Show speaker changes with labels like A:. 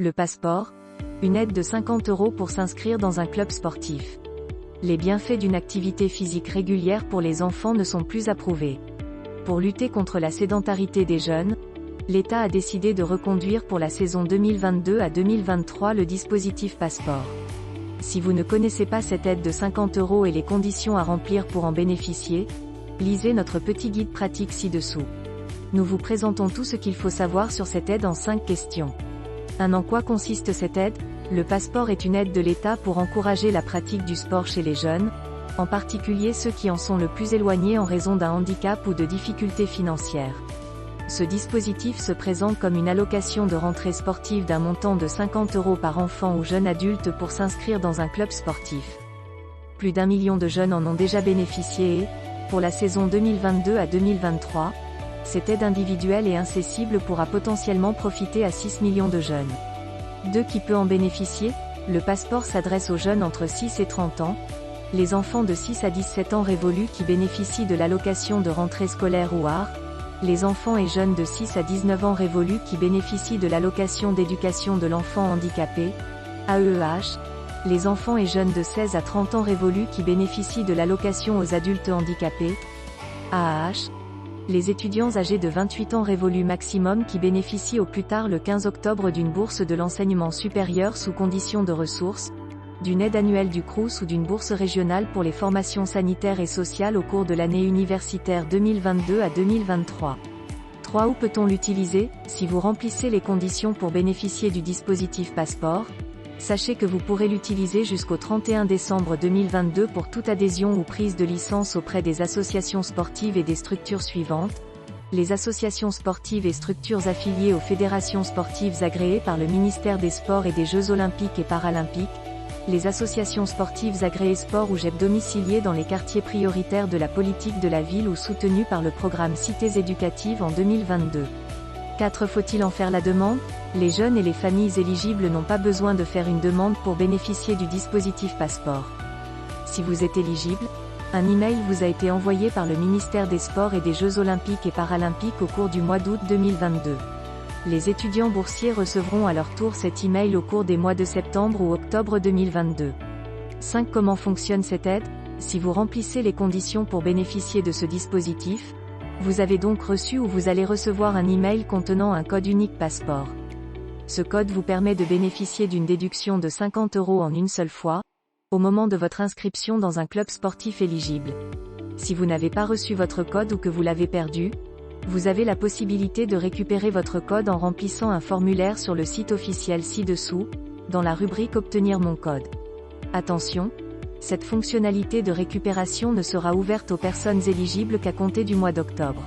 A: Le passeport, une aide de 50 € pour s'inscrire dans un club sportif. Les bienfaits d'une activité physique régulière pour les enfants ne sont plus approuvés. Pour lutter contre la sédentarité des jeunes, l'État a décidé de reconduire pour la saison 2022 à 2023 le dispositif passeport. Si vous ne connaissez pas cette aide de 50 € et les conditions à remplir pour en bénéficier, lisez notre petit guide pratique ci-dessous. Nous vous présentons tout ce qu'il faut savoir sur cette aide en 5 questions. En quoi consiste cette aide? Le passeport est une aide de l'État pour encourager la pratique du sport chez les jeunes, en particulier ceux qui en sont le plus éloignés en raison d'un handicap ou de difficultés financières. Ce dispositif se présente comme une allocation de rentrée sportive d'un montant de 50 € par enfant ou jeune adulte pour s'inscrire dans un club sportif. Plus d'1 million de jeunes en ont déjà bénéficié et, pour la saison 2022 à 2023, cette aide individuelle et incessible pourra potentiellement profiter à 6 millions de jeunes. Qui peut en bénéficier? Le passeport s'adresse aux jeunes entre 6 et 30 ans, les enfants de 6 à 17 ans révolus qui bénéficient de l'allocation de rentrée scolaire ou ARE, les enfants et jeunes de 6 à 19 ans révolus qui bénéficient de l'allocation d'éducation de l'enfant handicapé, AEEH, les enfants et jeunes de 16 à 30 ans révolus qui bénéficient de l'allocation aux adultes handicapés, AAH, les étudiants âgés de 28 ans révolus maximum qui bénéficient au plus tard le 15 octobre d'une bourse de l'enseignement supérieur sous condition de ressources, d'une aide annuelle du Crous ou d'une bourse régionale pour les formations sanitaires et sociales au cours de l'année universitaire 2022 à 2023. Où peut-on l'utiliser? Si vous remplissez les conditions pour bénéficier du dispositif passeport, sachez que vous pourrez l'utiliser jusqu'au 31 décembre 2022 pour toute adhésion ou prise de licence auprès des associations sportives et des structures suivantes. Les associations sportives et structures affiliées aux fédérations sportives agréées par le ministère des Sports et des Jeux Olympiques et Paralympiques, les associations sportives agréées sport ou GEP domiciliées dans les quartiers prioritaires de la politique de la ville ou soutenues par le programme Cités éducatives en 2022. Faut-il en faire la demande? Les jeunes et les familles éligibles n'ont pas besoin de faire une demande pour bénéficier du dispositif passeport. Si vous êtes éligible, un email vous a été envoyé par le ministère des Sports et des Jeux Olympiques et Paralympiques au cours du mois d'août 2022. Les étudiants boursiers recevront à leur tour cet email au cours des mois de septembre ou octobre 2022. Comment fonctionne cette aide? Si vous remplissez les conditions pour bénéficier de ce dispositif, vous avez donc reçu ou vous allez recevoir un email contenant un code unique passeport. Ce code vous permet de bénéficier d'une déduction de 50 € en une seule fois, au moment de votre inscription dans un club sportif éligible. Si vous n'avez pas reçu votre code ou que vous l'avez perdu, vous avez la possibilité de récupérer votre code en remplissant un formulaire sur le site officiel ci-dessous, dans la rubrique Obtenir mon code. Attention, cette fonctionnalité de récupération ne sera ouverte aux personnes éligibles qu'à compter du mois d'octobre.